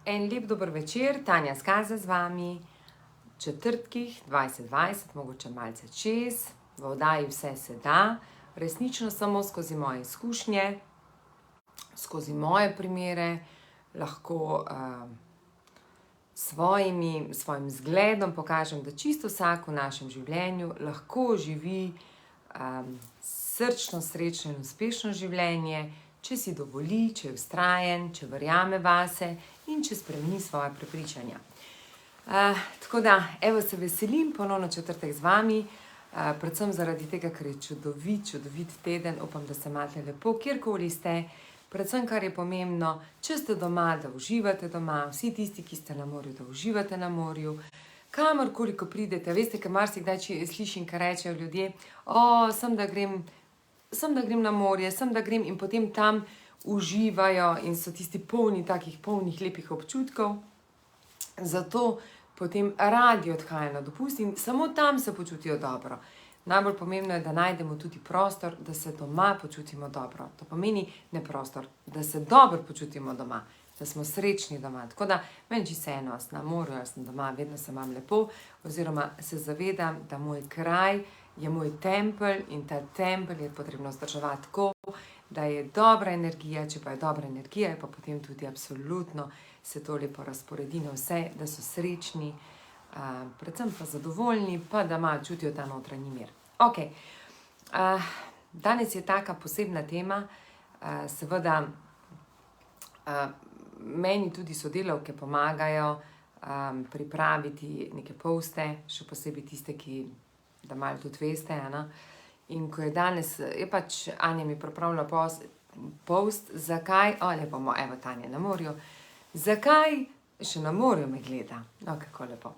En lep dober večer, Tanja Skaza z vami, četrtkih 2020, mogoče malce čez, v oddaji Vse se da, resnično samo skozi moje izkušnje, skozi moje primere, lahko svojim zgledom pokažem, da čisto vsak v našem življenju lahko živi srčno, srečno in uspešno življenje, če si dovoli, če je vztrajen, če verjame vase in če spremeni svoje prepričanja. Tako da, evo se veselim ponovno četrtek z vami, predvsem zaradi tega, ker je čudovit teden, upam, da se imate lepo, kjerkoli ste, predvsem, kar je pomembno, če ste doma, da uživate doma, vsi tisti, ki ste na morju, da uživate na morju, kamorkoli, ko pridete, veste, ker marsikdaj slišim, kar rečejo ljudje, sem da grem na morje, sem da grem in potem tam uživajo in so tisti polnih lepih občutkov, zato potem radi odhajajo na dopust in samo tam se počutijo dobro. Najbolj pomembno je, da najdemo tudi prostor, da se doma počutimo dobro. To pomeni ne prostor, da se dobro počutimo doma, da smo srečni doma. Tako da meni čisto eno, na morju, jaz sem doma, vedno se imam lepo, oziroma se zavedam, da moj kraj je moj tempelj in ta tempelj je potrebno vzdrževati tako, da je dobra energija, če pa je dobra energija, je pa potem tudi absolutno se to lepo razporedi na vse, da so srečni, predvsem pa zadovoljni, pa da malo čutijo ta notranji mir. Ok, danes je taka posebna tema, seveda meni tudi sodelavke pomagajo pripraviti neke poste, še posebej tiste, ki da malo tudi veste, in ko je danes, je pač Anja mi pripravila post, zakaj, lepo, evo Tanja na morju, zakaj, še na morju me gleda, kako lepo,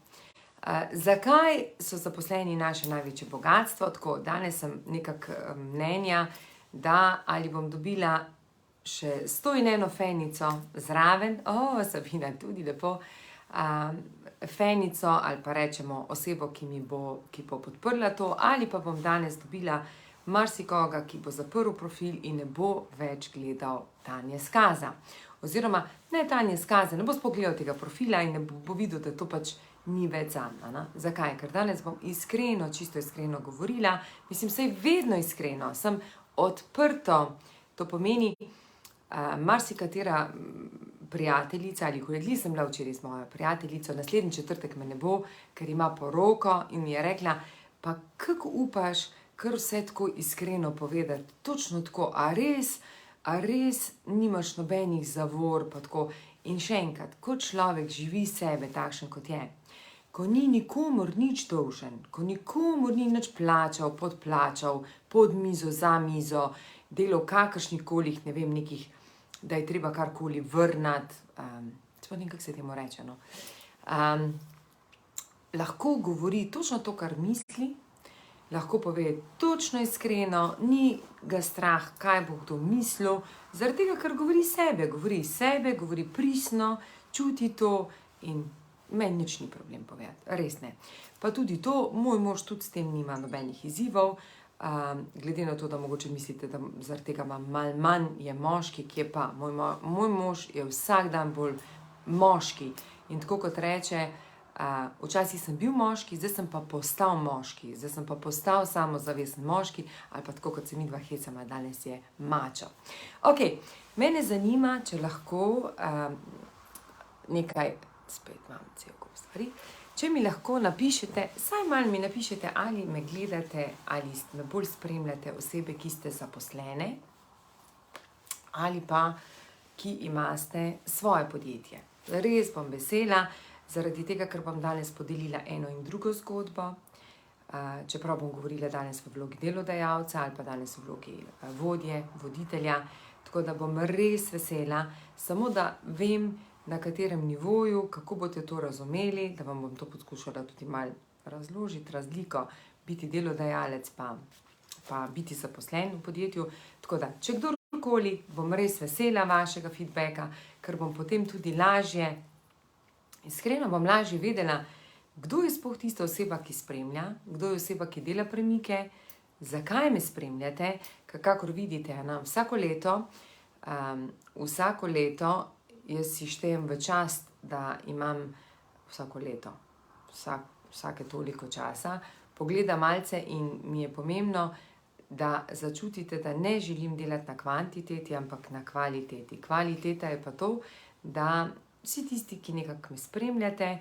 zakaj so zaposleni naše največje bogatstvo, tako, danes sem nekako mnenja, da ali bom dobila še 101 fenico zraven, Sabina, tudi lepo, fenico ali pa rečemo osebo, ki bo podprla to, ali pa bom danes dobila marsikoga, ki bo zaprl profil in ne bo več gledal Tanje Skaza. Oziroma, ne Tanje Skaze, ne bo spogledal tega profila in ne bo videl, da to pač ni več zanj. Zakaj? Ker danes bom čisto iskreno govorila, mislim, saj vedno iskreno, sem odprto, to pomeni, marsikatera prijateljica ali kolegli, sem bila včeraj z mojo prijateljico, naslednji četrtek me ne bo, ker ima poroko in mi je rekla, pa kako upaš kar vse tako iskreno povedati, točno tako, a res nimaš nobenih zavor, pa tako. In še enkrat, ko človek živi sebe takšen, kot je, ko ni nikomur nič dolžen, ko nikomur ni nič plačal, podplačal, pod mizo, za mizo, delal kakršnikoli, ne vem, nekih, da je treba karkoli vrnati, sploh nekako se temu reče, lahko govori točno to, kar misli, lahko pove točno iskreno, ni ga strah, kaj bo kdo mislil, zaradi tega, ker govori sebe, govori pristno, čuti to in meni nič ni problem povedati, res ne. Pa tudi to, moj mož tudi s tem nima nobenih izzivov, glede na to, da mogoče mislite, da zaradi tega ima malo manj je moški, ki je pa, moj mož je vsak dan bolj moški in tako kot reče, včasih sem bil moški, zdaj sem pa postal moški, zdaj sem pa postal samozavesten moški, ali pa tako kot se midva hecama, danes je mačo. Ok, mene zanima, če lahko nekaj, spet imam cel kup stvari, če mi lahko napišete, saj malo mi napišete, ali me gledate, ali me bolj spremljate osebe, ki ste zaposlene, ali pa, ki imate svoje podjetje. Res bom vesela, zaradi tega, ker bom danes podelila eno in drugo zgodbo, čeprav bom govorila danes v vlogi delodajalca, ali pa danes v vlogi vodje, voditelja, tako da bom res vesela, samo da vem, na katerem nivoju, kako boste to razumeli, da vam bom to poskušala tudi malo razložiti, razliko, biti delodajalec pa biti zaposlen v podjetju. Tako da, če kdorkoli, bom res vesela vašega feedbacka, ker bom potem tudi lažje, iskreno bom lažje vedela, kdo je sploh tista oseba, ki spremlja, kdo je oseba, ki dela premike, zakaj me spremljate, kakor vidite, vsako leto jaz si štejem v čast, da imam vsako leto, vsake toliko časa, pogledam malce in mi je pomembno, da začutite, da ne želim delati na kvantiteti, ampak na kvaliteti. Kvaliteta je pa to, da vsi tisti, ki nekako me spremljate,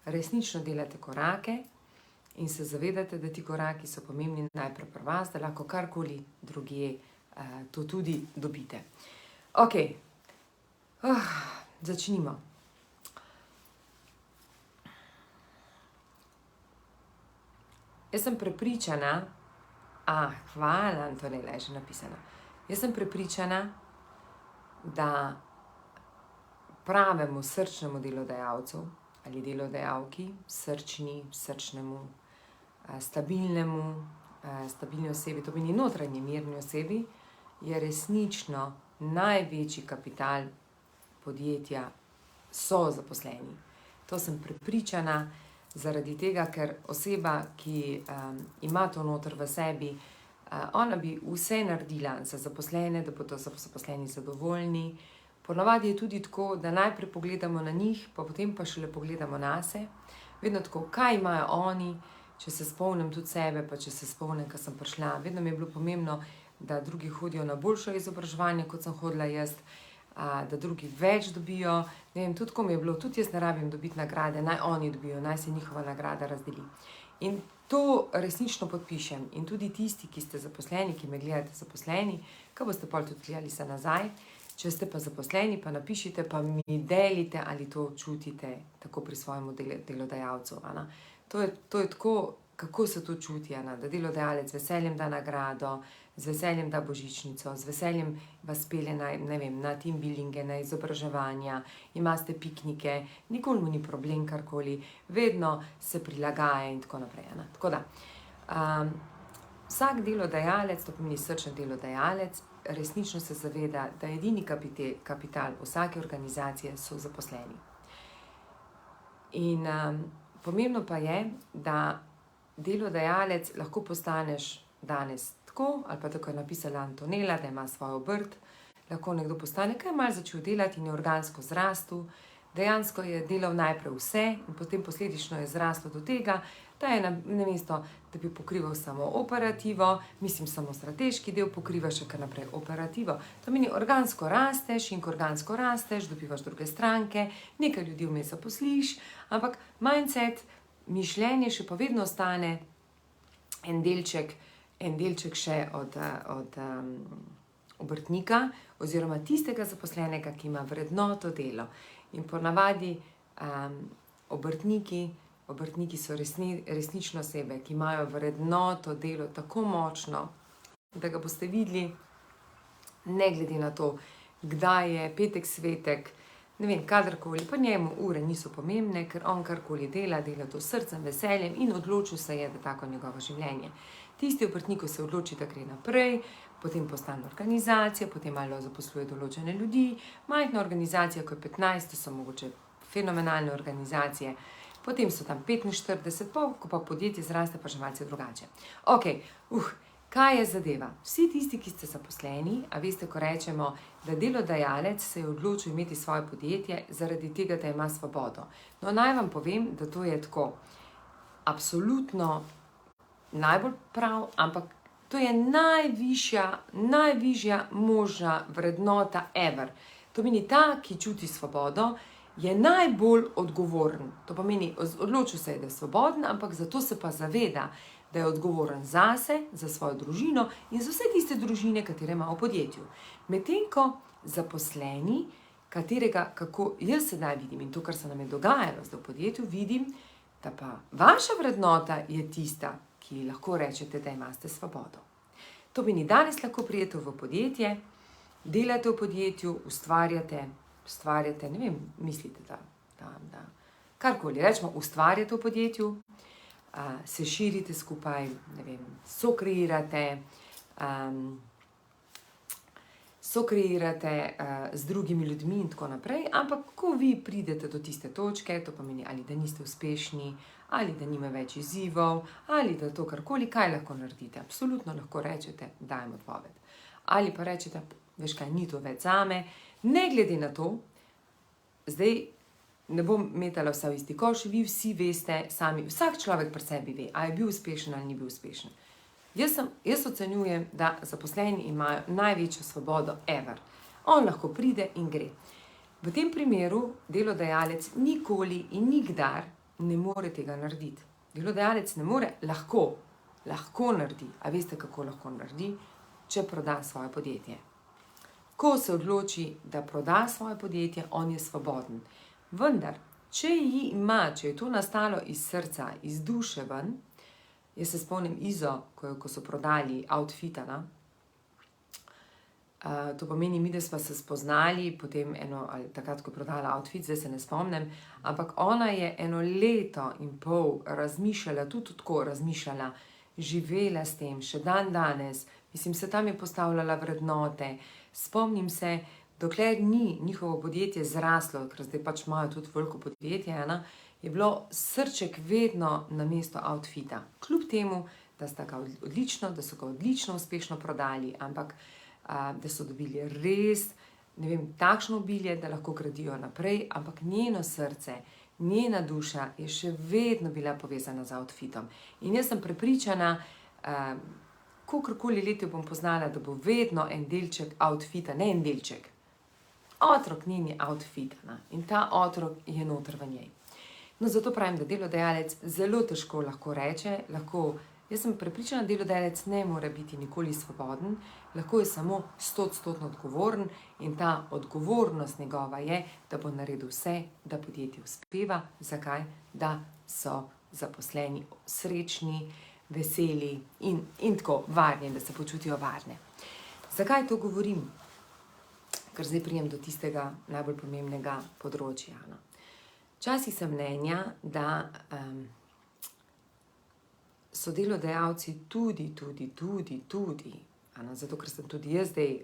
resnično delate korake in se zavedate, da ti koraki so pomembni najprej pri vas, da lahko karkoli drugje to tudi dobite. Ok, začnimo. Jaz sem prepričana, hvala, Antonela je že napisana. Jaz sem prepričana, da pravemu srčnemu delodajalcu ali delodajalki, srčnemu, stabilni osebi, to pomeni notranji mirni osebi, je resnično največji kapital podjetja so zaposleni. To sem prepričana zaradi tega, ker oseba, ki ima to noter v sebi, ona bi vse naredila za zaposlene, da bodo zaposleni zadovoljni. Ponavadi je tudi tako, da najprej pogledamo na njih, pa potem pa šele pogledamo nase. Vedno tako, kaj imajo oni, če se spomnim tudi sebe, pa če se spomnim, ko sem prišla. Vedno mi je bilo pomembno, da drugi hodijo na boljše izobraževanje, kot sem hodila jaz, da drugi več dobijo. Ne vem, tudi ko mi je bilo, tudi jaz ne rabim dobiti nagrade, naj oni dobijo, naj se njihova nagrada razdeli. In to resnično podpišem. In tudi tisti, ki ste zaposleni, ki me gledate zaposleni, ko boste pol tudi gledali se nazaj, če ste pa zaposleni, pa napišite, pa mi delite, ali to čutite tako pri svojemu delodajalcu. To je tako, kako se to čuti, da delodajalec z veseljem da nagrado, z veseljem da božičnico, z veseljem vas pelje na team buildinge, na izobraževanja, imate piknike, nikoli mu ni problem karkoli, vedno se prilagaja in tako naprej. Tako da, vsak delodajalec, to pomeni srčen delodajalec, resnično se zaveda, da edini kapital vsake organizacije so zaposleni. In pomembno pa je, da delodajalec lahko postaneš danes tako, ali pa tako je napisala Antonela, da ima svojo obrt, lahko nekdo postane, kaj je malo začel delati in je organsko zrastel, dejansko je delal najprej vse in potem posledično je zraslo do tega, da je namesto, da bi pokrival samo operativo, samo strateški del, pokriva še kar naprej operativo. To meni, organsko rasteš in ko organsko rasteš, dobivaš druge stranke, nekaj ljudi vmes zaposliš, ampak mindset, mišljenje še pa vedno ostane en delček še od obrtnika oziroma tistega zaposlenega, ki ima vrednoto delo. In ponavadi obrtniki so resnično osebe, ki imajo vrednoto delo tako močno, da ga boste videli, ne glede na to, kdaj je petek, svetek, ne vem, kadarkoli, pa njemu ure niso pomembne, ker on karkoli dela to s srcem, veseljem in odločil se je, da tako njegovo življenje. Tisti obrtnik, ko se odloči, da gre naprej, potem postane organizacija, potem malo zaposluje določene ljudi, majhna organizacija, ko je 15, to so mogoče fenomenalne organizacije, potem so tam 45, ko pa podjetje zraste, pa že malce drugače. Ok, kaj je zadeva? Vsi tisti, ki ste zaposleni, a veste, ko rečemo, da delodajalec se je odločil imeti svoje podjetje zaradi tega, da ima svobodo. No, naj vam povem, da to je tako absolutno najbolj prav, ampak to je najvišja možna vrednota ever. To meni ta, ki čuti svobodo, je najbolj odgovoren. To pomeni, odločil se je, da je svoboden, ampak zato se pa zaveda, da je odgovoren zase, za svojo družino in za vse tiste družine, katere ima v podjetju. Medtem ko zaposleni, katerega, kako jaz sedaj vidim in to, kar se nam je dogajalo zdaj v podjetju, vidim, da pa vaša vrednota je tista, ki lahko rečete, da imate svobodo. To pomeni, danes lahko prijete v podjetje, delate v podjetju, ustvarjate, ne vem, mislite, da karkoli, rečemo, ustvarjate v podjetju, se širite skupaj, ne vem, sokreirate z drugimi ljudmi in tako naprej, ampak ko vi pridete do tiste točke, to pomeni, ali da niste uspešni, ali da nima več izzivov, ali da to karkoli, kaj lahko naredite. Absolutno lahko rečete, dajem odpoved. Ali pa rečete, veš kaj, ni to več zame, ne glede na to, zdaj ne bom metala vse v isti koš, vi vsi veste sami, vsak človek pri sebi ve, a je bil uspešen ali ni bil uspešen. Jaz ocenjujem, da zaposleni imajo največjo svobodo ever. On lahko pride in gre. V tem primeru delodajalec nikoli in nikdar ne more tega narediti. Delodajalec ne more, lahko naredi. A veste, kako lahko naredi? Če proda svoje podjetje. Ko se odloči, da proda svoje podjetje, on je svoboden. Vendar, če je to nastalo iz srca, iz duše ven, jaz se spomnim Izo, ko so prodali Outfita, to pomeni, mi da smo se spoznali, potem takrat, ko je prodala Outfit, zdaj se ne spomnim, ampak ona je 1 leto in pol razmišljala, tudi tako razmišljala, živela s tem, še dan danes, mislim, se tam je postavljala vrednote, spomnim se, dokler ni njihovo podjetje zraslo, ker zdaj pač imajo tudi veliko podjetje, je bilo srček vedno na mesto Outfita. Kljub temu, da so ga odlično uspešno prodali, ampak da so dobili res, ne vem, takšno obilje, da lahko gradijo naprej, ampak njeno srce, njena duša je še vedno bila povezana z Outfitom. In jaz sem prepričana, kakorkoli let jo bom poznala, da bo vedno en delček Outfita, ne en delček, otrok njen je Outfit, in ta otrok je noter v njej. No, zato pravim, da delodajalec zelo težko lahko reče, jaz sem prepričana, da delodajalec ne more biti nikoli svoboden, lahko je samo 100% odgovoren in ta odgovornost njegova je, da bo naredil vse, da podjetje uspeva. Zakaj? Da so zaposleni srečni, veseli in tako varni, da se počutijo varne. Zakaj to govorim? Ker zdaj pridem do tistega najbolj pomembnega področja. Včasih sem mnenja, da so delodajalci tudi, zato ker sem tudi jaz zdaj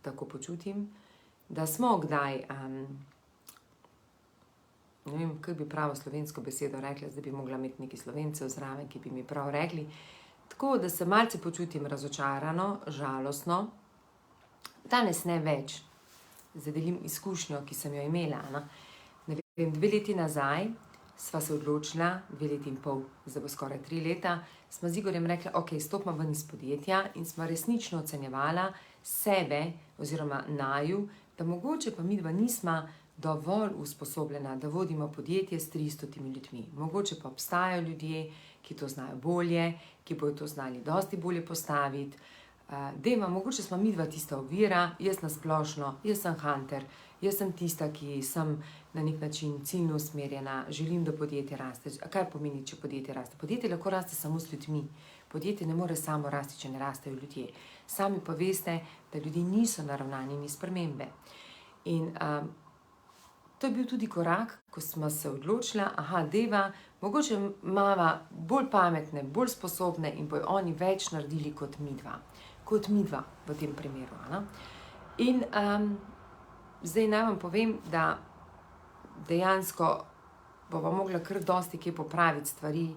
tako počutim, da smo kdaj, ne vem, kaj bi pravo slovensko besedo rekla, zdaj bi mogla imeti neki Slovencev zraven, ki bi mi prav rekli, tako da se malce počutim razočarano, žalostno, danes ne več, zdaj delim izkušnjo, ki sem jo imela, ne vem, 2 leti nazaj, sva se odločila, 2 leti in pol, zdaj bo skoraj 3 leta, smo z Igorjem rekli, ok, stopimo ven iz podjetja in smo resnično ocenjevala sebe oziroma naju, da mogoče pa midva nisma dovolj usposobljena, da vodimo podjetje s 300 ljudmi. Mogoče pa obstajajo ljudje, ki to znajo bolje, ki bojo to znali dosti bolje postaviti. Mogoče smo midva tista ovira, jaz na splošno, jaz sem hunter, jaz sem tista, ki sem na nek način ciljno usmerjena, želim, da podjetje raste. A kaj pomeni, če podjetje raste? Podjetje lahko raste samo s ljudmi. Podjetje ne more samo rasti, če ne rastejo ljudje. Sami pa veste, da ljudje niso naravnani na spremembe. In to je bil tudi korak, ko smo se odločila, mogoče mava bolj pametne, bolj sposobne in bojo oni več naredili kot midva v tem primeru. In zdaj naj vam povem, da dejansko bova mogla kar dosti kje popraviti stvari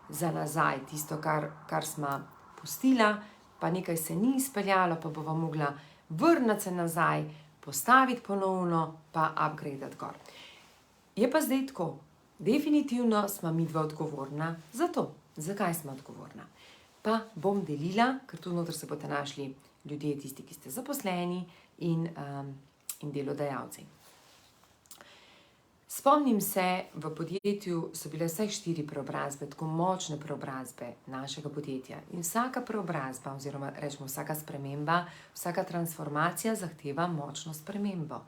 za nazaj, tisto, kar sva pustila, pa nekaj se ni izpeljalo, pa bova mogla vrniti se nazaj, postaviti ponovno, pa upgradati gor. Je pa zdaj tako, definitivno sva midva odgovorna za to. Zakaj sva odgovorna? Pa bom delila, ker tu noter se boste našli ljudje, tisti, ki ste zaposleni in delodajalci. Spomnim se, v podjetju so bile vsaj 4 preobrazbe, tako močne preobrazbe našega podjetja. In vsaka preobrazba, oziroma rečemo vsaka sprememba, vsaka transformacija zahteva močno spremembo.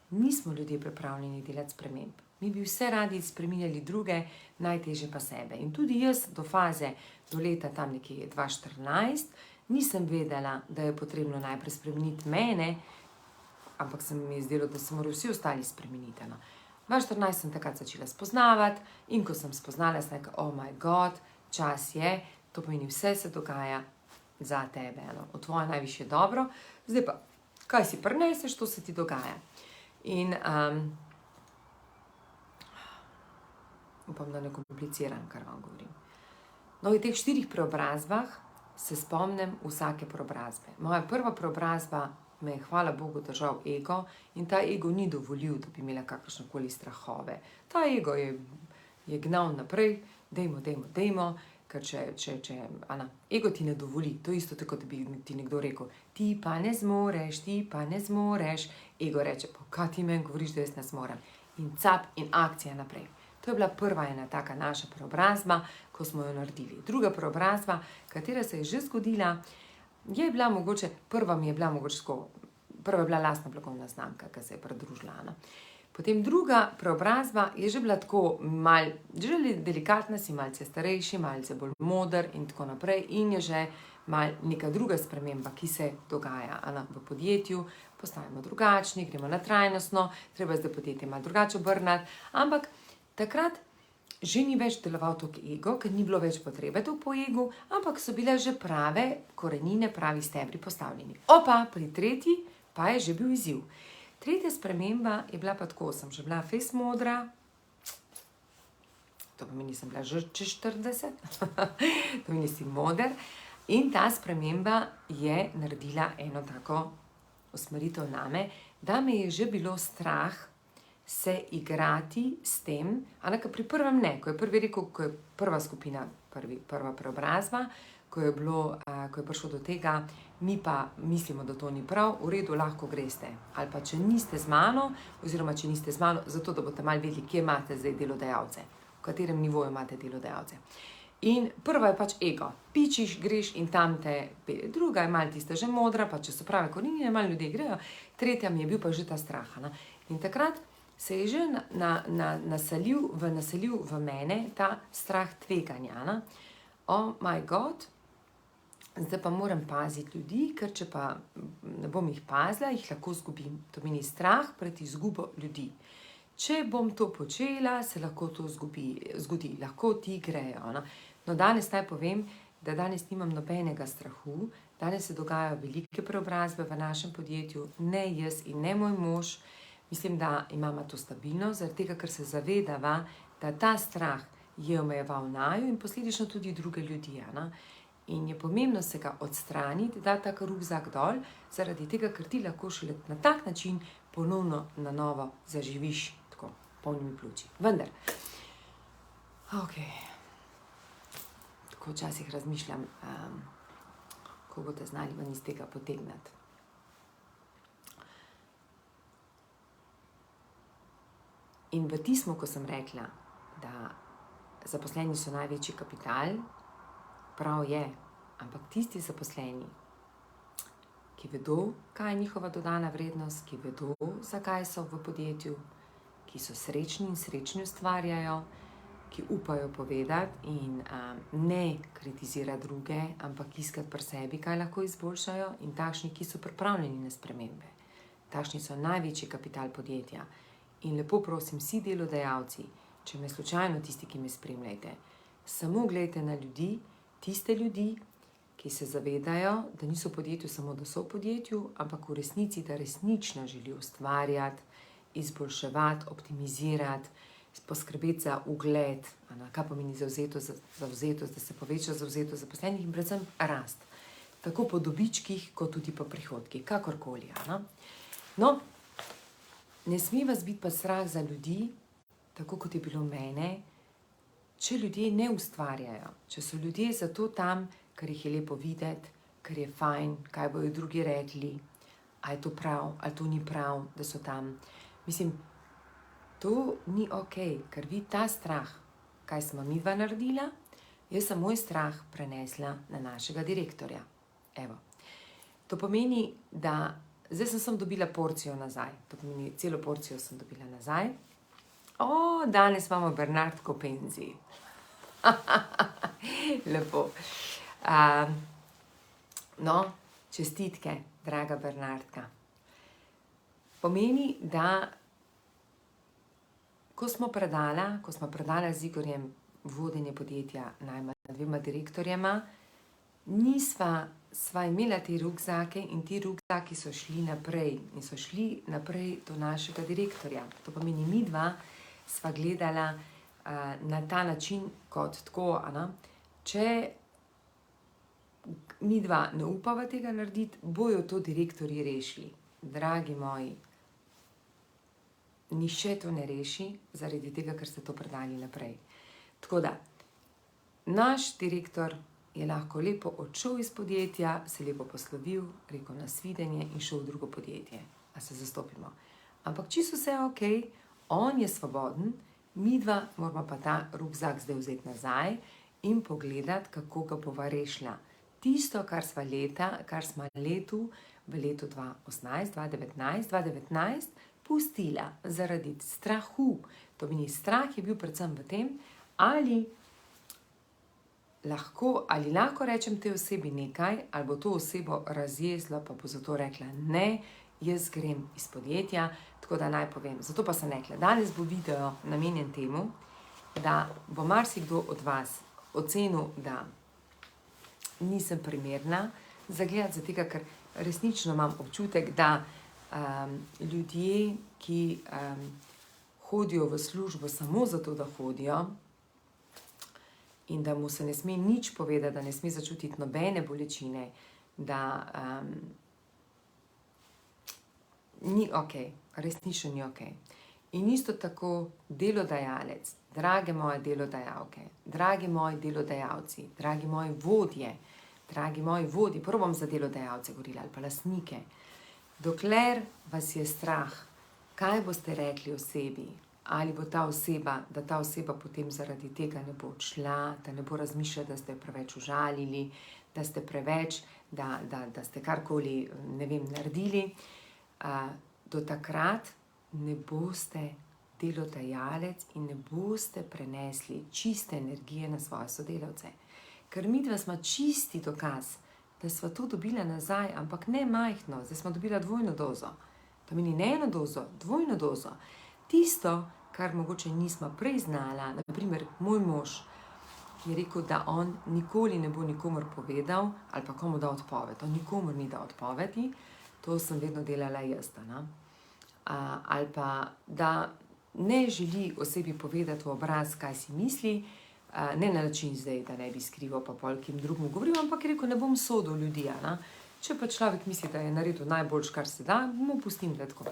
Nismo ljudje pripravljeni delati sprememb. Mi bi vse radi spreminjali druge, najtežje pa sebe. In tudi jaz do faze, do leta tam nekje 2014, nisem vedela, da je potrebno najprej spremeniti mene, ampak se mi je zdelo, da se morajo vsi ostali spremeniti. 2014 sem takrat začela spoznavati in ko sem spoznala, sem rekla, oh my god, čas je, to pomeni vse se dogaja za tebe, v tvoje najvišje dobro. Zdaj pa, kaj si prineseš, to se ti dogaja. In upam, da ne kompliciram, kar vam govorim. No, v teh 4 preobrazbah se spomnim vsake preobrazbe. Moja prva preobrazba me je, hvala Bogu, držal ego in ta ego ni dovolil, da bi imela kakršnekoli strahove. Ta ego je gnal naprej, dajmo, ker ego ti ne dovoli, to je isto tako, da bi ti nekdo rekel, ti pa ne zmoreš, ego reče, pa kaj ti meni govoriš, da jaz ne zmorem. In cap in akcija naprej. To je bila prva ena taka naša preobrazba, ko smo jo naredili. Druga preobrazba, katera se je že zgodila, je bila mogoče, prva je bila lastna blagovna znamka, ki se je pridružila. Potem druga preobrazba je že bila tako malo, že delikatna, si malce starejši, malce bolj moder in tako naprej in je že malo neka druga sprememba, ki se dogaja v podjetju, postajamo drugačni, gremo na trajnostno, treba je zdaj podjetje malo drugače obrniti, ampak takrat že ni več deloval toliko ego, ker ni bilo več potrebe to po egu, ampak so bile že prave korenine, pravi stebri postavljeni. Pri tretji pa je že bil izziv. Tretja sprememba je bila pa tako, sem že bila fejst modra, to pomeni, sem bila že čez 40, to pomeni, si moder, in ta sprememba je naredila eno tako usmeritev name, da me je že bilo strah se igrati s tem, ker pri prvem ne, ko je prvi rekel, ko je prva skupina, prva preobrazba, ko je prišlo do tega, mi pa mislimo, da to ni prav, v redu, lahko greste. Ali pa, če niste z mano, oziroma če niste z mano, zato da boste malo vedeli, kje imate zdaj delodajalce, v katerem nivoju imate delodajalce. In prva je pač ego, pičiš, greš in tam te pelje. Druga je malo tista že modra, pa če so prave korenine, malo ljudje grejo. Tretja mi je bil pa že ta strah. In takrat se je že naselil v mene ta strah tveganja. Oh my God, zdaj pa moram paziti ljudi, ker če pa ne bom jih pazila, jih lahko izgubim. To meni strah pred izgubo ljudi. Če bom to počela, se lahko to zgodi, lahko ti grejo. No, danes naj povem, da danes nimam nobenega strahu, danes se dogajajo velike preobrazbe v našem podjetju, ne jaz in ne moj mož. Mislim, da imamo to stabilnost, zaradi tega, ker se zavedava, da ta strah je omejeval naju in posledično tudi druge ljudi. In je pomembno se ga odstraniti, da tak rukzak dol, zaradi tega, ker ti lahko šele na tak način ponovno na novo zaživiš, tako, polnimi pljuči. Vendar, tako včasih razmišljam, kako boste znali ven iz tega potegniti. In v tismu, ko sem rekla, da zaposleni so največji kapital, prav je, ampak tisti zaposleni, ki vedo, kaj je njihova dodana vrednost, ki vedo, zakaj so v podjetju, ki so srečni in srečni ustvarjajo, ki upajo povedati in ne kritizirati druge, ampak iskati pri sebi, kaj lahko izboljšajo, in takšni, ki so pripravljeni na spremembe. Takšni so največji kapital podjetja. In lepo prosim, vsi delodajalci, če me slučajno tisti, ki me spremljate, samo gledajte na ljudi, tiste ljudi, ki se zavedajo, da niso v podjetju samo, da so v podjetju, ampak v resnici, da resnično želijo ustvarjati, izboljševati, optimizirati, poskrbeti za ugled, kaj pomeni zavzetost, da se poveča zavzetost zaposlenih in predvsem rast. Tako po dobičkih, kot tudi po prihodkih, kakorkoli. No, ne sme vas biti pa strah za ljudi, tako kot je bilo mene, če ljudje ne ustvarjajo, če so ljudje zato tam, ker jih je lepo videti, ker je fajn, kaj bojo drugi rekli, ali je to prav, ali to ni prav, da so tam. Mislim, to ni okej, ker vi ta strah, kaj smo midva naredila, jaz sem moj strah prenesla na našega direktorja. Evo. To pomeni, da zdaj sem dobila porcijo nazaj, to pomeni, celo porcijo sem dobila nazaj. Danes imamo Bernardko penzi. Lepo. No, čestitke, draga Bernardka. Pomeni, da ko smo predala z Igorjem vodenje podjetja najmanj 2 direktorjema, sva imela te rukzake in ti rukzaki so šli naprej in so šli naprej do našega direktorja. To pomeni, midva sva gledala na ta način kot tako, če mi dva ne upava tega narediti, bojo to direktorji rešili. Dragi moji, nihče to ne reši, zaradi tega, ker ste to predali naprej. Tako da, naš direktor je lahko lepo odšel iz podjetja, se lepo poslovil, rekel nasvidenje in šel v drugo podjetje. A se zastopimo. Ampak čisto vse je okej, on je svoboden, mi dva moramo pa ta rukzak zdaj vzeti nazaj in pogledati, kako ga bova rešila. Tisto, kar smo v letu 2019, pustila zaradi strahu. To meni strah je bil predvsem v tem, ali lahko rečem tej osebi nekaj, ali bo to osebo razjezilo, pa bo zato rekla ne, jaz grem iz podjetja, tako da naj povem. Zato pa sem rekla, danes bo video namenjen temu, da bo marsikdo od vas ocenil, da nisem primerna za gledati, zato ker resnično imam občutek, da ljudje, ki hodijo v službo samo zato, da hodijo in da mu se ne sme nič povedati, da ne sme začutiti nobene bolečine, da ni okej, resnično ni okej. In isto tako delodajalec, drage moje delodajalke, dragi moji delodajalci, dragi moji vodje, prvo bom za delodajalce govorila, ali pa lastnike. Dokler vas je strah, kaj boste rekli osebi, ali bo ta oseba, da ta oseba potem zaradi tega ne bo odšla, da ne bo razmišljala, da ste jo preveč užalili, da ste preveč, da ste karkoli, ne vem, naredili, do takrat ne boste delodajalec in ne boste prenesli čiste energije na svoje sodelavce. Ker midva smo čisti dokaz, da sva to dobila nazaj, ampak ne majhno, zdaj smo dobila dvojno dozo. To meni ne eno dozo, dvojno dozo. Tisto, kar mogoče nismo prej znala, naprimer moj mož je rekel, da on nikoli ne bo nikomur povedal, ali pa komu dal odpoved. On nikomur ni dal odpovedi, to sem vedno delala jaz. Ali pa, da ne želi osebi povedati v obraz, kaj si misli, ne na način zdaj, da ne bi skrival pa polkim drugim govoril, ampak je rekel, ne bom sodil ljudi. Če pa človek misli, da je naredil najboljš, kar se da, mu pustim da tako.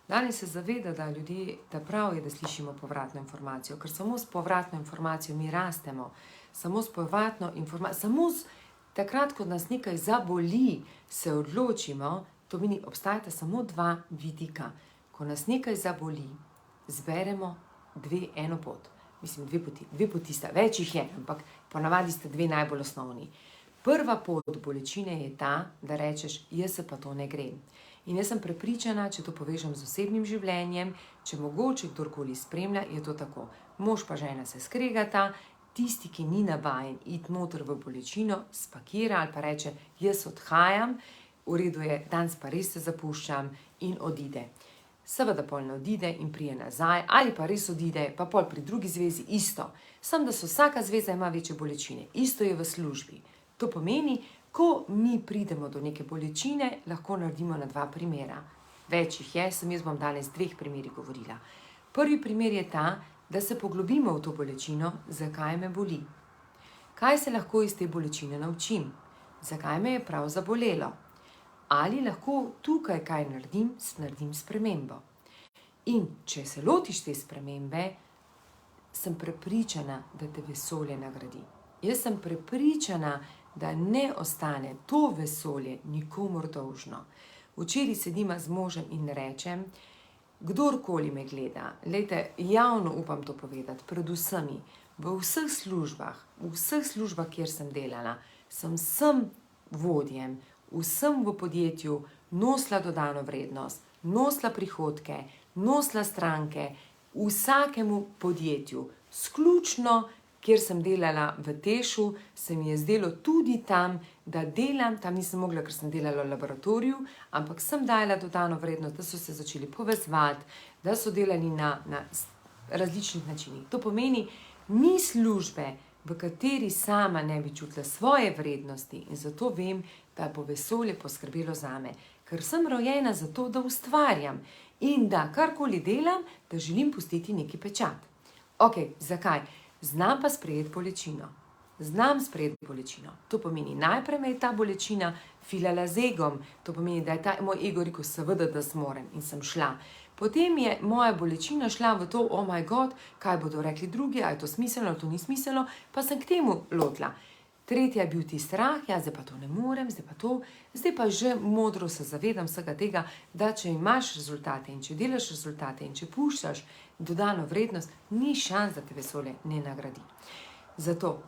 Danes se zaveda, da ljudje, da prav je, da slišimo povratno informacijo, ker samo s povratno informacijo mi rastemo, samo s povratno informacijo, takrat, ko nas nekaj zaboli, se odločimo, to meni obstajata samo dva vidika. Ko nas nekaj zaboli, zberemo eno pot. Mislim, dve poti sta, več jih je, ampak ponavadi sta dve najbolj osnovni. Prva pot bolečine je ta, da rečeš, jaz se pa to ne grem. In jaz sem prepričana, če to povežem z osebnim življenjem, če mogoče kdorkoli spremlja, je to tako. Mož pa žena se skregata, tisti, ki ni navajen iti noter v bolečino, spakira ali pa reče, jaz odhajam, v redu je, danes pa res se zapuščam in odide. Seveda pol ne odide in prije nazaj, ali pa res odide, pa pol pri drugi zvezi isto. Sam, da vsaka zveza ima večje bolečine. Isto je v službi. To pomeni, ko mi pridemo do neke bolečine, lahko naredimo na dva primera. Več jih je, jaz bom danes dveh primerih govorila. Prvi primer je ta, da se poglobimo v to bolečino, zakaj me boli. Kaj se lahko iz te bolečine naučim? Zakaj me je prav zabolelo? Ali lahko tukaj kaj naredim spremembo. In če se lotiš te spremembe, sem prepričana, da te vesolje nagradi. Jaz sem prepričana, da ne ostane to vesolje nikomur dolžno. Včeraj sedima z možem in rečem, kdorkoli me gleda, glejte, javno upam to povedati, predvsem v vseh službah, kjer sem delala, sem vodjem, vsem v podjetju nosila dodano vrednost, nosila prihodke, nosila stranke, vsakemu podjetju, sključno, kjer sem delala v Tešu, se mi je zdelo tudi tam, da delam, tam nisem mogla, ker sem delala v laboratoriju, ampak sem dajala dodano vrednost, da so se začeli povezovati, da so delali na različnih načinih. To pomeni, ni službe, v kateri sama ne bi čutila svoje vrednosti in zato vem, da bo vesolje poskrbelo zame, ker sem rojena za to, da ustvarjam in da karkoli delam, da želim pustiti neki pečat. Ok, zakaj? Znam pa sprejeti bolečino. Znam sprejeti bolečino. To pomeni, najprej me je ta bolečina filala z egom, to pomeni, da je ta moj ego rekel, seveda, da zmorem in sem šla. Potem je moja bolečina šla v to, oh my god, kaj bodo rekli drugi, a je to smiselno, ali to ni smiselno, pa sem k temu lotila. Tretja je bil ti strah, ja, zdaj pa to ne morem, zdaj pa že modro se zavedam vsega tega, da če imaš rezultate in če delaš rezultate in če puščaš dodano vrednost, ni šans, da te vesolje ne nagradi. Zato,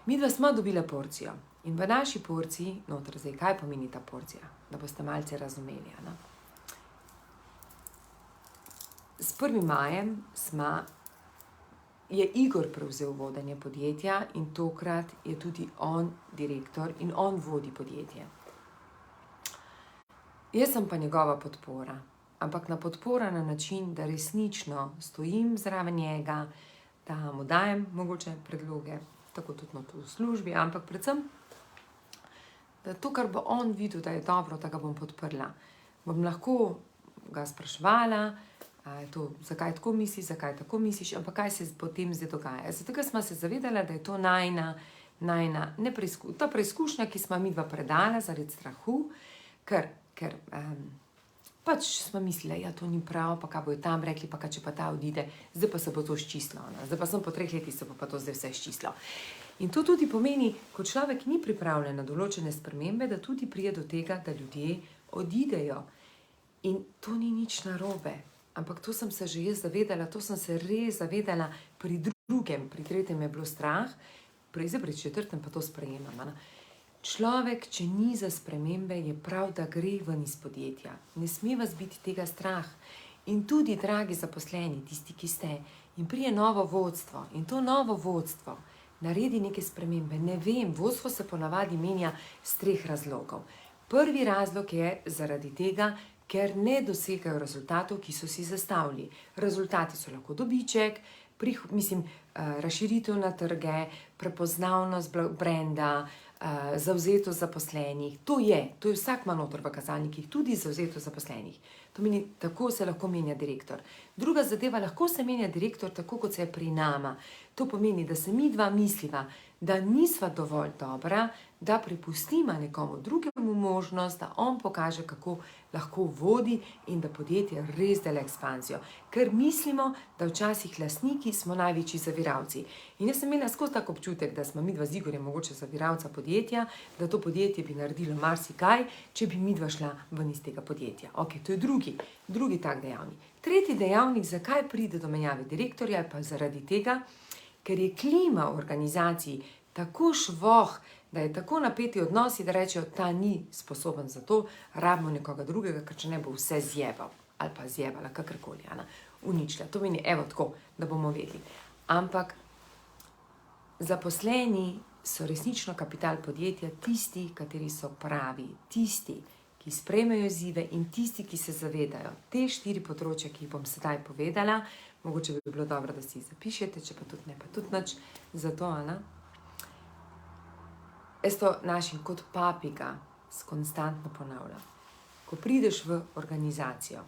midva smo dobila porcijo in v naši porciji, noter zdaj, kaj pomeni ta porcija, da boste malce razumeli, ne? S 1. majem je Igor prevzel vodenje podjetja in tokrat je tudi on direktor in on vodi podjetje. Jaz sem pa njegova podpora, ampak podpora na način, da resnično stojim zraven njega, da mu dajem mogoče predloge, tako tudi v službi, ampak predvsem, da to, kar bo on videl, da je dobro, da ga bom podprla. Bom lahko ga spraševala, zakaj tako misliš, zakaj tako misliš, ampak kaj se potem zdaj dogaja. Zato, ker smo se zavedali, da je to ta preizkušnja, ki smo midva predala zaradi strahu, ker pač smo mislili, ja, to ni prav, pa kaj bojo tam rekli, pa kaj če pa ta odide, zdaj pa se bo to sčistilo. Zdaj pa sem po 3 letih se bo pa to zdaj vse sčistilo. In to tudi pomeni, ko človek ni pripravljen na določene spremembe, da tudi pride do tega, da ljudje odidejo. In to ni nič narobe. Ampak to sem se že jaz zavedala, to sem se res zavedala pri drugem, pri tretjem je bilo strah, pri 4. pa to sprejemam. Človek, če ni za spremembe, je prav, da gre ven iz podjetja. Ne sme vas biti tega strah. In tudi, dragi zaposleni, tisti, ki ste, in prije novo vodstvo. In to novo vodstvo naredi neke spremembe. Ne vem, vodstvo se ponavadi menja z 3 razlogov. Prvi razlog je zaradi tega, ker ne dosegajo rezultatov, ki so si zastavili. Rezultati so lahko dobiček, razširitev na trge, prepoznavnost brenda, zavzetost zaposlenih. To je vsak ima noter v kazalnikih, tudi zavzetost zaposlenih. To meni, tako se lahko menja direktor. Druga zadeva, lahko se menja direktor tako, kot se je pri nama. To pomeni, da se midva misliva, da nisva dovolj dobra, da prepustima nekomu drugemu možnost, da on pokaže, kako lahko vodi in da podjetje res dela ekspanzijo. Ker mislimo, da včasih lastniki smo največji zaviralci. In jaz sem imela skozi tak občutek, da smo midva z Igorjem mogoče zaviralca podjetja, da to podjetje bi naredilo marsikaj, če bi midva šla ven iz tega podjetja. To je drugi tak dejavnik. Tretji dejavnik, zakaj pride do menjave direktorja, je pa zaradi tega, ker je klima v organizaciji tako švoh, da je tako napeti odnosi, da rečejo, ta ni sposoben za to, rabimo nekoga drugega, ker če ne bo vse zjebal ali pa zjebala, kakorkoli, uničila. To meni, tako, da bomo vedeli. Ampak zaposleni so resnično kapital podjetja, tisti, kateri so pravi, tisti, ki sprejmejo izzive in tisti, ki se zavedajo. Te 4 področja, ki jih bom sedaj povedala, mogoče bi bilo dobro, da si jih zapišete, če pa tudi ne, pa tudi nič. Zato, jaz to našim kot papiga konstantno ponavljam. Ko prideš v organizacijo,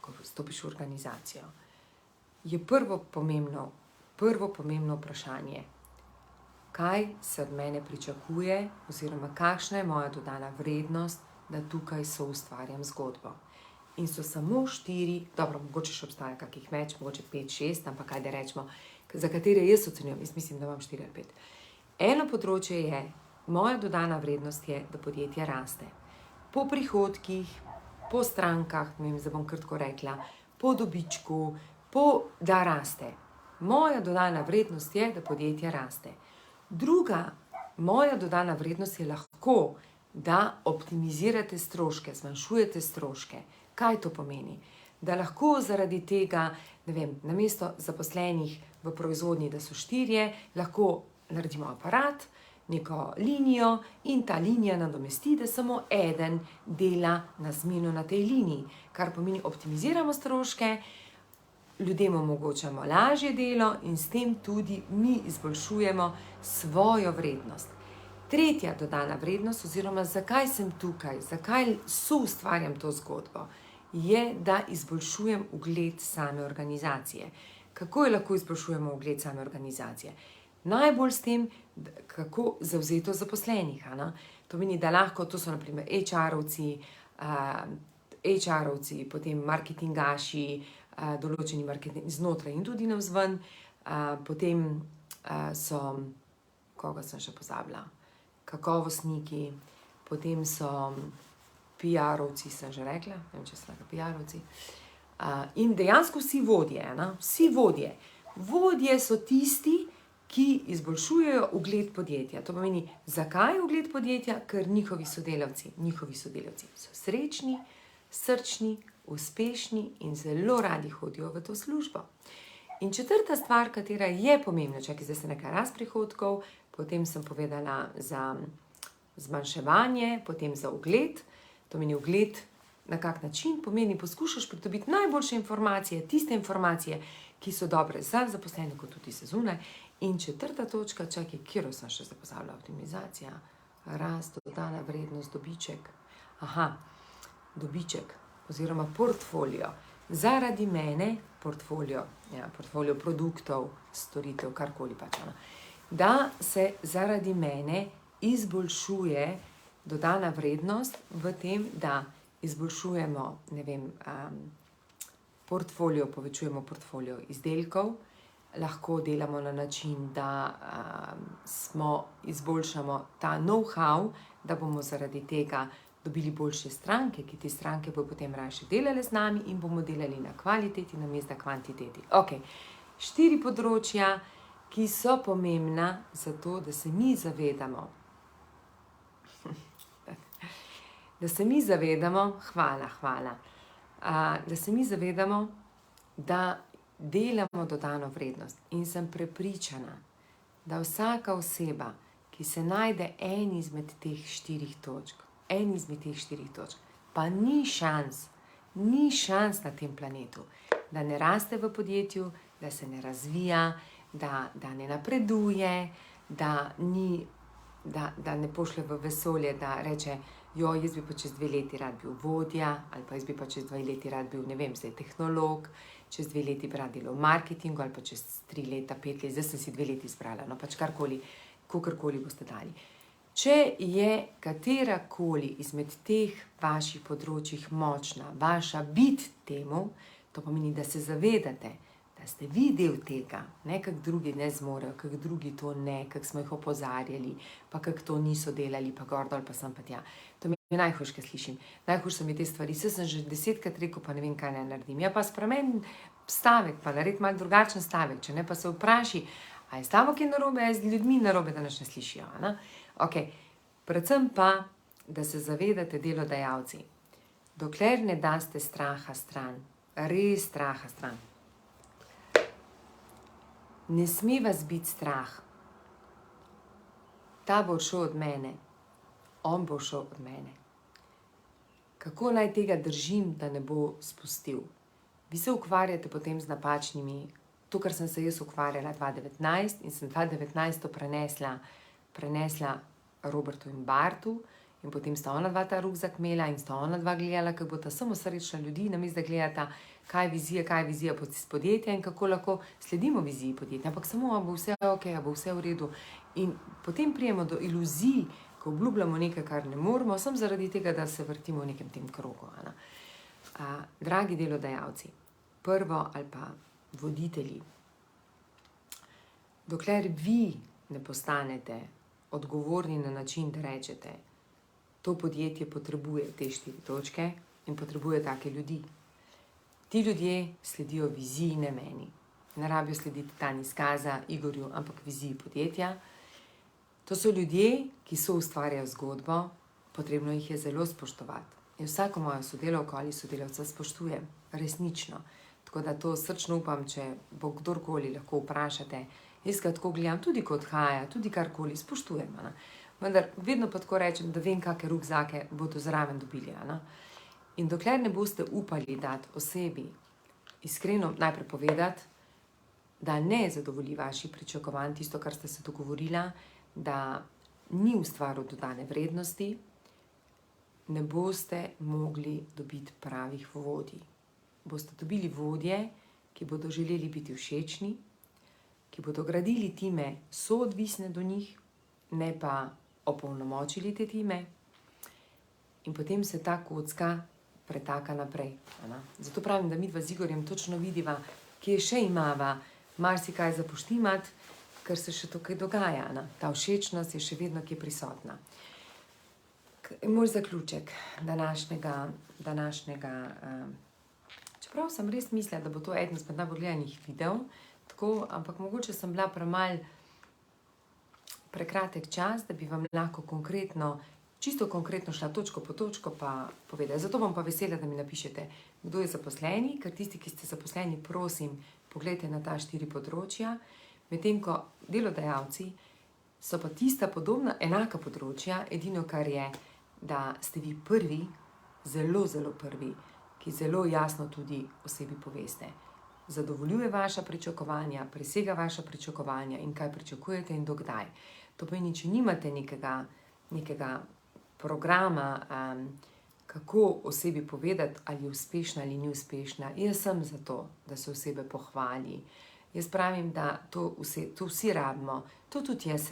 ko stopiš v organizacijo, je prvo pomembno vprašanje, kaj se od mene pričakuje oziroma kakšna je moja dodana vrednost, da tukaj soustvarjam zgodbo. In so samo 4, dobro, mogoče še obstaja kakih več, mogoče 5, 6, ampak kaj da rečemo, za katere jaz ocenjujem, jaz mislim, da imam 4 ali 5. Eno področje je, moja dodana vrednost je, da podjetje raste. Po prihodkih, po strankah, ne vem, zdaj bom kar tako rekla, po dobičku, da raste. Moja dodana vrednost je, da podjetje raste. Druga, moja dodana vrednost je lahko, da optimizirate stroške, zmanjšujete stroške. Kaj to pomeni? Da lahko zaradi tega, ne vem, namesto zaposlenih v proizvodnji, da so 4, lahko naredimo aparat, neko linijo in ta linija nadomesti, da samo eden dela na zmeno na tej liniji. Kar pomeni, optimiziramo stroške, ljudem omogočamo lažje delo in s tem tudi mi izboljšujemo svojo vrednost. Tretja dodana vrednost, oziroma zakaj sem tukaj, zakaj soustvarjam to zgodbo, je, da izboljšujem ugled same organizacije. Kako lahko izboljšujemo ugled same organizacije? Najbolj s tem, kako zavzeto zaposlenih. To meni, da lahko, to so naprimer HR-ovci, potem marketingaši, določeni marketing znotraj in tudi navzven, potem so, koga sem še pozabila, kakovostniki, potem so PR-ovci, sem že rekla, ne vem, če so PR-ovci. In dejansko vsi vodje, vsi vodje. Vodje so tisti, ki izboljšujejo ugled podjetja. To pomeni, zakaj ugled podjetja? Ker njihovi sodelavci so srečni, srčni, uspešni in zelo radi hodijo v to službo. In četrta stvar, katera je pomembna, čakaj, zdaj se nekaj rast prihodkov, potem sem povedala za zmanjševanje, potem za ugled. To meni ugled, na kak način pomeni, poskušaš pridobiti najboljše informacije, tiste informacije, ki so dobre za zaposlene, kot tudi za zunaj. In četrta točka, čakaj, kjer sem še zapozabila, optimizacija, rast, dodana vrednost, dobiček. Dobiček oziroma portfolio. Zaradi mene, portfolio produktov, storitev, karkoli pač, da se zaradi mene izboljšuje dodana vrednost v tem, da izboljšujemo, ne vem, portfolio, povečujemo portfolio izdelkov, lahko delamo na način, da izboljšamo ta know-how, da bomo zaradi tega dobili boljše stranke, ki te stranke bo potem raje delale z nami in bomo delali na kvaliteti namesto na kvantiteti. 4 področja, ki so pomembna za to, da se mi zavedamo. Da se mi zavedamo, hvala, da se mi zavedamo, da delamo dodano vrednost. In sem prepričana, da vsaka oseba, ki se najde eni izmed teh 4 točk, pa ni šans na tem planetu, da ne raste v podjetju, da se ne razvija, da ne napreduje, da ne pošlje v vesolje, da reče, jaz bi pa čez 2 leti rad bil vodja, ali pa jaz bi pa čez 2 leti rad bil, ne vem, zdaj tehnolog, čez 2 leti bi rad delal v marketingu, ali pa čez 3 leta, 5 let, zdaj sem si 2 leti izbrala, pač karkoli, kakorkoli boste dali. Če je katerakoli izmed teh vaših področjih močna, vaša bit temu, to pomeni, da se zavedate, da ste vi del tega, ne kak drugi ne zmorejo, kak drugi to ne, kak smo jih opozarjali, pa kak to niso delali, pa gor dol, pa sem pa tja. To mi je najhujše, kaj slišim. Najhujše so mi te stvari, saj sem že 10-krat rekel, pa ne vem, kaj ne naredim. Ja, pa spremeni stavek, pa naredi malo drugačen stavek, če ne, pa se vpraši, a je stavek je narobe, a je z ljudmi narobe, da nas ne slišijo, predvsem pa, da se zavedate, delodajalci, dokler ne daste straha stran, res straha stran, ne sme vas biti strah. Ta bo šel od mene, on bo šel od mene. Kako naj tega držim, da ne bo spustil? Vi se ukvarjate potem z napačnimi, to, kar sem se jaz ukvarjala 2019 in sem 2019 to prenesla Robertu in Bartu in potem sta ona dva ta rukzak imela in sta ona dva gledala, kako bosta samo srečna ljudi, namesto da gledata, kaj je vizija podjetja in kako lahko sledimo viziji podjetja, ampak samo bo vse ok, bo vse v redu. In potem prijemo do iluzij, ko obljubljamo nekaj, kar ne moremo, samo zaradi tega, da se vrtimo v nekem tem krogu. Dragi delodajalci, prvo ali pa voditelji, dokler vi ne postanete odgovorni na način, da rečete, to podjetje potrebuje te 4 točke in potrebuje take ljudi. Ti ljudje sledijo viziji, ne meni. Ne rabijo slediti Tanji Skaza, Igorju, ampak viziji podjetja. To so ljudje, ki soustvarjajo zgodbo, potrebno jih je zelo spoštovati. In vsako mojo sodelavko ali sodelavca spoštujem, resnično. Tako da to srčno upam, če bo kdorkoli lahko vprašate, jaz ga tako gledam, tudi ko odhaja, tudi karkoli, spoštujem. Vendar vedno pa tako rečem, da vem, kakšne rukzake bodo zraven dobili. In dokler ne boste upali dati osebi iskreno najprej povedati, da ne zadovolji vaši pričakovanj, tisto, kar ste se dogovorila, da ni ustvaril dodane vrednosti, ne boste mogli dobiti pravih vodij. Boste dobili vodje, ki bodo želeli biti všečni, ki bodo gradili time soodvisne do njih, ne pa opolnomočili te time, in potem se ta kocka pretaka naprej. Zato pravim, da midva z Igorjem točno vidiva, kje še imava marsikaj za poštimati, ker se še tukaj dogaja. Ta všečnost je še vedno kje prisotna. Moj zaključek današnjega čeprav sem res mislila, da bo to eden izmed najbolj gledanih videov, tako, ampak mogoče sem bila prekratek čas, da bi vam lahko čisto konkretno šla točko po točko pa povedala. Zato bom pa vesela, da mi napišete, kdo je zaposleni, ker tisti, ki ste zaposleni, prosim, pogledajte na ta 4 področja, medtem ko delodajalci so pa tista podobna, enaka področja, edino kar je, da ste vi prvi, zelo, zelo prvi, ki zelo jasno tudi osebi poveste. Zadovoljuje vaša pričakovanja, presega vaša pričakovanja in kaj pričakujete in dokdaj. To pomeni, če nimate nekega programa, kako osebi povedati, ali je uspešna ali ni uspešna. Jaz sem za to, da se osebe pohvali. Jaz pravim, da to vsi rabimo, to tudi jaz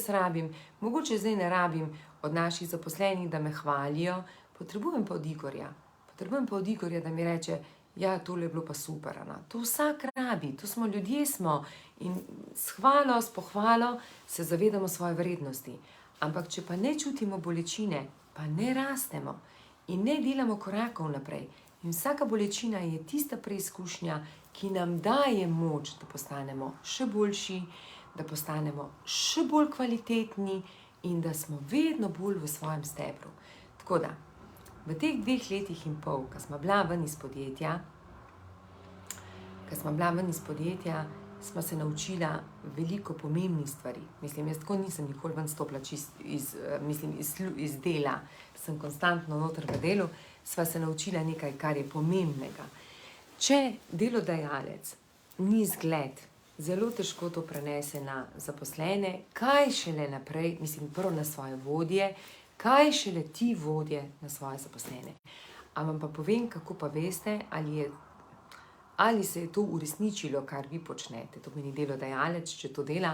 rabim. Mogoče zdaj ne rabim od naših zaposlenih, da me hvalijo, potrebujem pa od Igorja, da mi reče, ja, tole je bilo pa super. To vsak rabi, to smo ljudje in s hvalo, s pohvalo se zavedamo svoje vrednosti. Ampak če pa ne čutimo bolečine, pa ne rastemo in ne delamo korakov naprej. In vsaka bolečina je tista preizkušnja, ki nam daje moč, da postanemo še boljši, da postanemo še bolj kvalitetni in da smo vedno bolj v svojem stebru. Tako da, v teh 2 letih in pol, ko smo bila ven iz podjetja, smo se naučila veliko pomembnih stvari. Mislim, jaz tako nisem nikoli ven stopila iz dela, sem konstantno noter v delu, sva se naučila nekaj, kar je pomembnega. Če delodajalec ni zgled, zelo težko to prenese na zaposlene, kaj šele naprej, prvo na svoje vodje, kaj šele ti vodje na svoje zaposlene. A vam pa povem, kako pa veste, ali se je to uresničilo, kar vi počnete. To pomeni delodajalec, če to dela,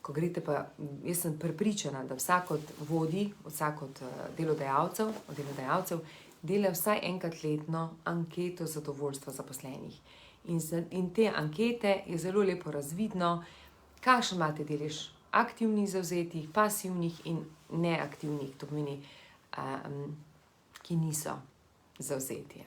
ko greste pa, jaz sem prepričana, da vsak od vodij, vsak od delodajalcev, dela vsaj enkrat letno anketo zadovoljstva zaposlenih. In te ankete je zelo lepo razvidno, kakšen imate delež aktivnih zavzetih, pasivnih in neaktivnih, to pomeni, ki niso zavzeti.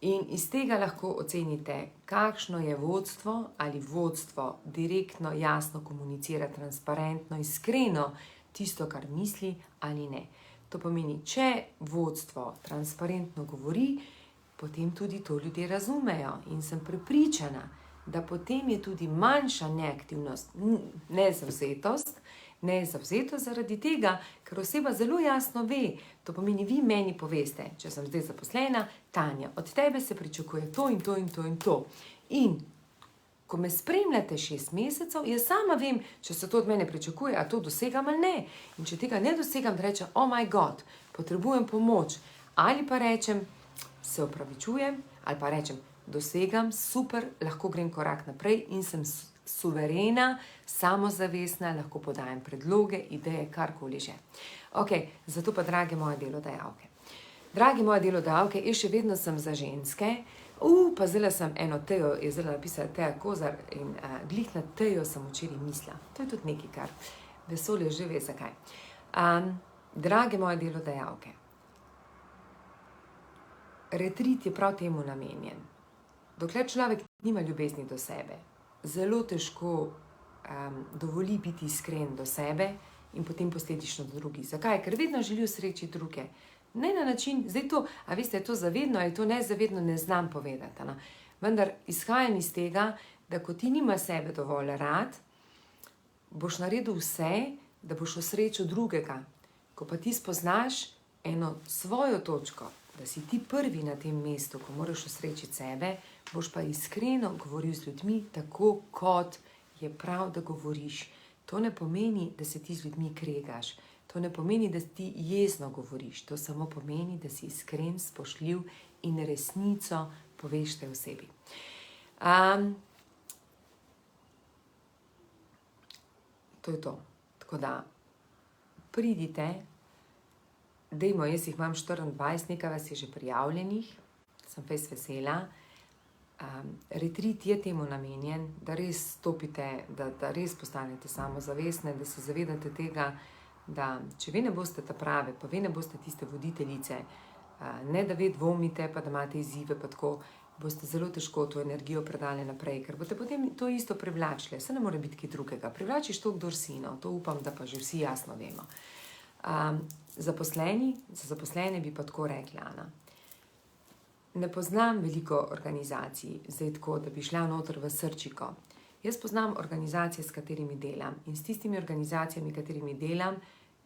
In iz tega lahko ocenite, kakšno je vodstvo, ali vodstvo direktno, jasno komunicira, transparentno, iskreno tisto, kar misli ali ne. To pomeni, če vodstvo transparentno govori, potem tudi to ljudje razumejo in sem prepričana, da potem je tudi manjša neaktivnost, nezavzetost zaradi tega, ker oseba zelo jasno ve, to pomeni, vi meni poveste, če sem zdaj zaposlena, Tanja, od tebe se pričakuje to in to in to in to. In ko me spremljate 6 mesecev, jaz sama vem, če se to od mene pričakuje, a to dosegam ali ne. In če tega ne dosegam, da rečem, oh my god, potrebujem pomoč. Ali pa rečem, se opravičujem, ali pa rečem, dosegam, super, lahko grem korak naprej in sem suverena, samozavestna, lahko podajam predloge, ideje, karkoli že. Zato pa, drage moje delodajalke. Dragi moje delodajalke, jaz še vedno sem za ženske. Pa zdaj sem eno Tejo, je zdaj napisala Teja Kozar in glih na Tejo sem včeraj mislila. To je tudi nekaj, kar vesolje že ve zakaj. Drage moje delodajalke, retrit je prav temu namenjen. Dokler človek nima ljubezni do sebe, zelo težko dovoli biti iskren do sebe in potem posledično do drugih. Zakaj? Ker vedno želi osrečiti druge. Ne na način, zdaj to, a veste, je to zavedno ali to nezavedno, ne znam povedati. Vendar izhajam iz tega, da ko ti nima sebe dovolj rad, boš naredil vse, da boš osrečil drugega. Ko pa ti spoznaš eno svojo točko, da si ti prvi na tem mestu, ko moraš osrečiti sebe, boš pa iskreno govoril z ljudmi tako, kot je prav, da govoriš. To ne pomeni, da se ti z ljudmi kregaš. To ne pomeni, da ti jezno govoriš. To samo pomeni, da si iskren, spoštljiv in resnico poveš tej osebi. To je to. Tako da pridite, dajmo, jaz jih imam 24, nekaj vas je že prijavljenih, sem fejs vesela. Retreat je temu namenjen, da res stopite, da res postanete samozavestne, da se zavedate tega, da če vi ne boste ta prave, pa vi ne boste tiste voditeljice, ne da vi dvomite, pa da imate izzive, pa tako, boste zelo težko to energijo predali naprej, ker boste potem to isto privlačili. Se ne more biti kaj drugega. Privlačiš to, kdor si, no. To upam, da pa že vsi jasno vemo. Za zaposlene bi pa tako rekla, Ana. Ne poznam veliko organizacij, zdaj tako, da bi šla noter v srčiko. Jaz poznam organizacije, s katerimi delam, in s tistimi organizacijami, katerimi delam,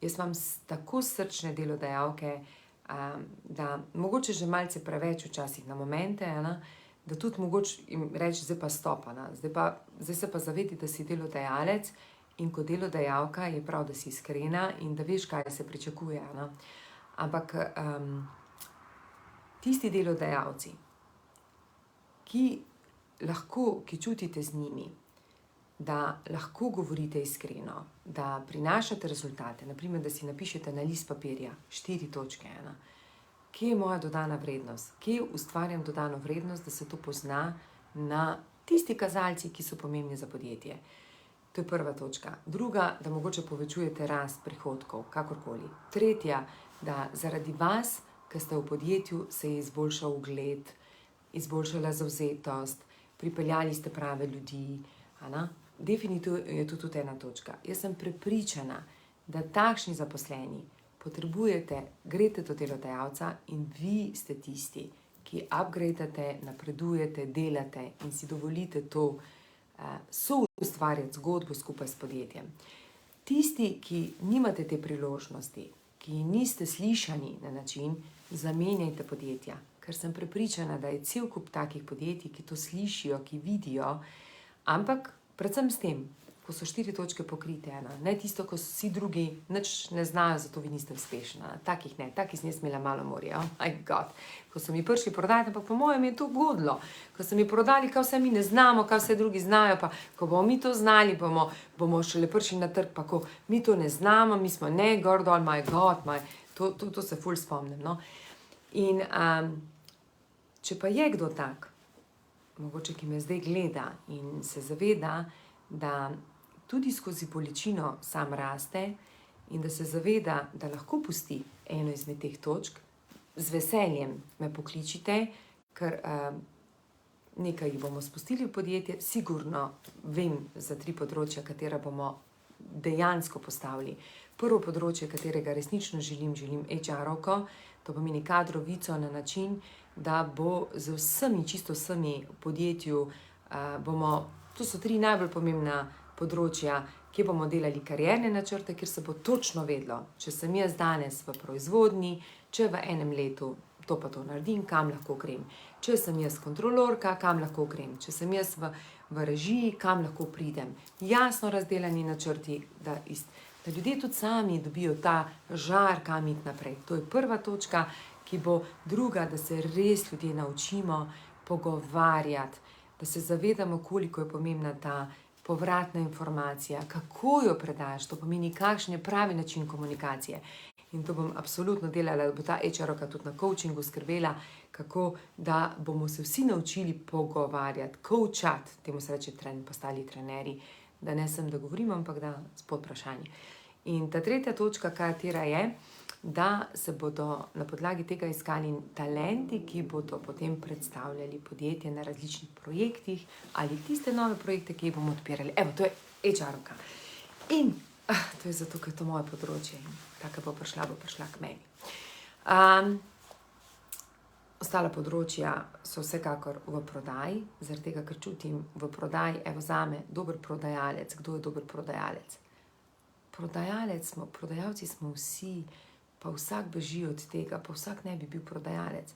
jaz imam tako srčne delodajalke, da mogoče že malce preveč včasih na momente, da tudi mogoče jim reči, zdaj pa stop, zdaj se pa zavedi, da si delodajalec, in kot delodajalka je prav, da si iskrena in da veš, kaj se pričakuje. Ampak tisti delodajalci, ki čutite z njimi, da lahko govorite iskreno, da prinašate rezultate, naprimer, da si napišete na list papirja 4 točke, kje je moja dodana vrednost, kje ustvarjam dodano vrednost, da se to pozna na tisti kazalci, ki so pomembni za podjetje. To je prva točka. Druga, da mogoče povečujete rast prihodkov, kakorkoli. Tretja, da zaradi vas, ki ste v podjetju, se je izboljšal ugled, izboljšala zavzetost, pripeljali ste prave ljudi. Definitivno je to tudi ena točka. Jaz sem prepričana, da takšni zaposleni potrebujete, greste do delodajalca in vi ste tisti, ki upgradate, napredujete, delate in si dovolite to soustvarjati zgodbo skupaj s podjetjem. Tisti, ki nimate te priložnosti, ki niste slišani na način, zamenjajte podjetja, ker sem prepričana, da je cel kup takih podjetij, ki to slišijo, ki vidijo, ampak predvsem s tem, ko so 4 točke pokrite, ne tisto, ko vsi drugi nič ne znajo, zato vi niste uspešni. Takih ne, takih sem jaz imela malo morja, oh my god. Ko so mi prišli prodajati, ampak po mojem je to godlo. Ko so mi prodali, kaj vse mi ne znamo, kaj vse drugi znajo, pa ko bomo mi to znali, bomo šele prišli na trg, pa ko mi to ne znamo, mi smo ne, gor dol, my god, to se ful spomnim, no. In če pa je kdo tak, mogoče, ki me zdaj gleda in se zaveda, da tudi skozi bolečino sam raste in da se zaveda, da lahko pusti eno izmed teh točk, z veseljem me pokličite, ker nekaj jih bomo spustili v podjetje, sigurno vem za 3 področja, katera bomo dejansko postavili. Prvo področje, katerega resnično želim HR-ovko, to pomeni kadrovico na način, da bo z vsemi, čisto vsemi v podjetju, to so 3 najbolj pomembna področja, kje bomo delali karierne načrte, kjer se bo točno vedlo, če sem jaz danes v proizvodnji, če v enem letu to pa to naredim, kam lahko grem. Če sem jaz kontrolorka, kam lahko grem. Če sem jaz v režiji, kam lahko pridem. Jasno razdelani načrti, da ljudje tudi sami dobijo ta žar, kam iti naprej. To je prva točka, ki bo. Druga, da se res ljudje naučimo pogovarjati, da se zavedamo, koliko je pomembna ta povratna informacija, kako jo predaš, to pomeni, kakšen je pravi način komunikacije. In to bom absolutno delala, da bo ta HR-ovka tudi na coachingu skrbela, kako da bomo se vsi naučili pogovarjati, coachati, temu se reče postali trenerji, da ne sem, da govorim, ampak da spod vprašanje. In ta tretja točka, katera je, da se bodo na podlagi tega iskali talenti, ki bodo potem predstavljali podjetje na različnih projektih ali tiste nove projekte, ki jih bomo odpirali. Evo, to je HR-ovka. In to je zato, ker je to moje področje in taka bo prišla k meni. Ostala področja so vsekakor v prodaji, zaradi tega, ker čutim v prodaji, evo zame, dober prodajalec. Kdo je dober prodajalec? Prodajalci smo vsi, pa vsak beži od tega, pa vsak ne bi bil prodajalec.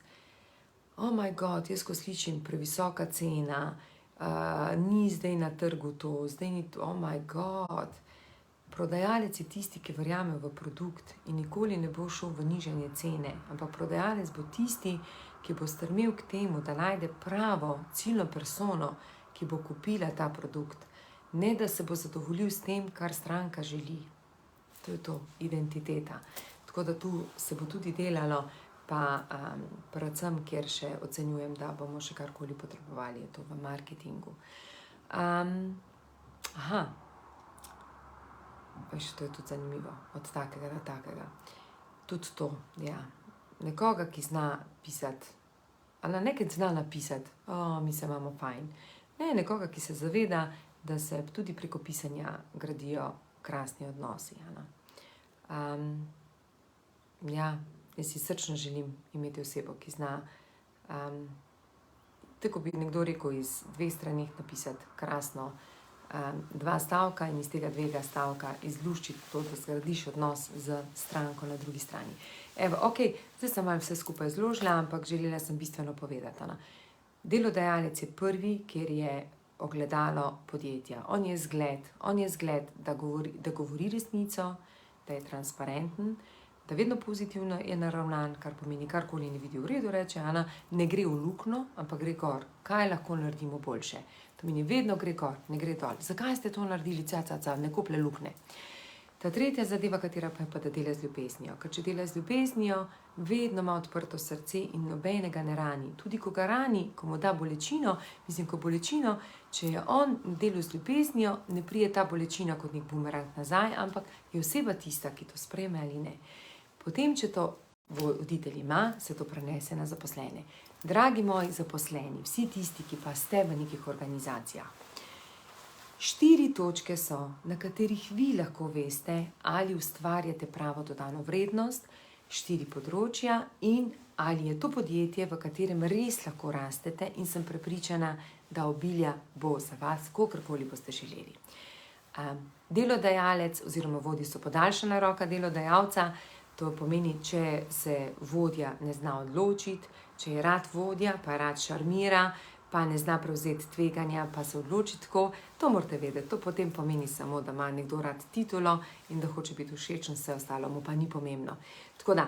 Oh my god, jaz ko slišim previsoka cena, ni zdaj na trgu to, zdaj ni to, oh my god. Prodajalec je tisti, ki verjame v produkt in nikoli ne bo šel v nižanje cene, ampak prodajalec bo tisti, ki bo strmel k temu, da najde pravo ciljno persono, ki bo kupila ta produkt, ne da se bo zadovoljil s tem, kar stranka želi. To je to, identiteta. Tako da tu se bo tudi delalo, pa predvsem, kjer še ocenjujem, da bomo še karkoli potrebovali, je to v marketingu. Veš, to je tudi zanimivo, od takega do takega. Tudi to, ja. Nekoga, ki zna pisati, ali nekaj zna napisati, mi se imamo fajn. Ne, nekoga, ki se zaveda, da se tudi preko pisanja gradijo krasni odnosi. Ja, jaz si srčno želim imeti osebo, ki zna, tako bi nekdo rekel, iz 2 strani napisati krasno 2 stavka in iz tega 2 stavka izluščiti to, da zgradiš odnos z stranko na drugi strani. Evo, okej, zdaj sem malo vse skupaj zložila, ampak želela sem bistveno povedati. Delodajalec je prvi, kjer je ogledalo podjetja. On je zgled, da govori resnico, da je transparenten, da vedno pozitivno je naravnan, kar pomeni, karkoli ne vidi v redu, reče Ana, ne gre v luknjo, ampak gre gor. Kaj lahko naredimo boljše? To pomeni, vedno gre gor, ne gre dol. Zakaj ste to naredili, ne koplje luknje? Ta tretja zadeva, katera pa je pa, da dela z ljubeznijo. Ker če dela z ljubeznijo, vedno ima odprto srce in nobenega ne rani. Tudi ko ga rani, ko mu da bolečino, če je on delal z ljubeznijo, ne prije ta bolečina kot nek bumerang nazaj, ampak je oseba tista, ki to sprejme ali ne. Potem, če to voditelj ima, se to prenese na zaposlene. Dragi moji zaposleni, vsi tisti, ki pa ste v nekih organizacijah, 4 točke so, na katerih vi lahko veste, ali ustvarjate pravo dodano vrednost, 4 področja in ali je to podjetje, v katerem res lahko rastete in sem prepričana, da obilja bo za vas, kakorkoli boste želeli. Delodajalec oziroma vodji so podaljšana roka delodajalca, to pomeni, če se vodja ne zna odločiti, če je rad vodja, pa rad šarmira, pa ne zna prevzeti tveganja, pa se odloči tako, to morate vedeti. To potem pomeni samo, da ima nekdo rad titulo in da hoče biti všečen, vse ostalo mu pa ni pomembno. Tako da,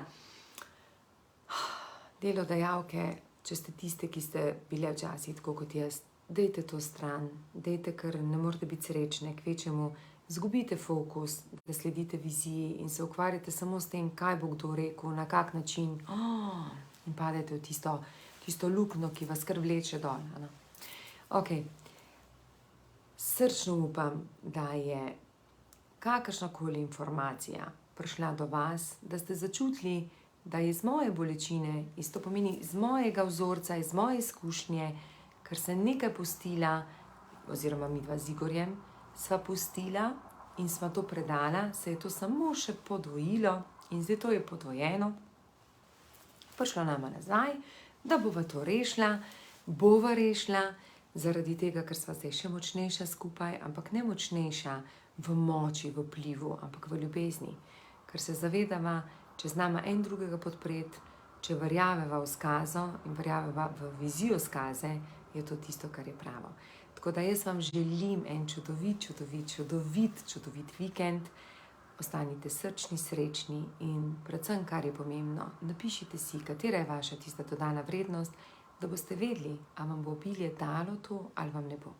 delodajalke, če ste tiste, ki ste bile včasih tako kot jaz, dajte to stran, dajte, ker ne morete biti srečne, kvečjemu zgubite fokus, da sledite viziji in se ukvarjate samo s tem, kaj bo kdo rekel, na kak način, in padete v tisto luknjo, ki vas kar vleče dol. Srčno upam, da je kakršnakoli informacija prišla do vas, da ste začutili, da je iz moje bolečine, to pomeni iz mojega vzorca, iz moje izkušnje, ker sem nekaj pustila, oziroma midva z Igorjem, sva pustila in sva to predala, se je to samo še podvojilo in zdaj to je podvojeno, prišlo nama nazaj, da bova to rešila, zaradi tega, ker sva zdaj še močnejša skupaj, ampak ne močnejša v moči, v vplivu, ampak v ljubezni. Ker se zavedava, če znamo en drugega podpreti, če verjameva v skazo in verjameva v vizijo skaze, je to tisto, kar je pravo. Tako da jaz vam želim en čudovit vikend. Ostanite srčni, srečni in predvsem, kar je pomembno, napišite si, katera je vaša tista dodana vrednost, da boste vedeli, ali vam bo obilje dalo to ali vam ne bo.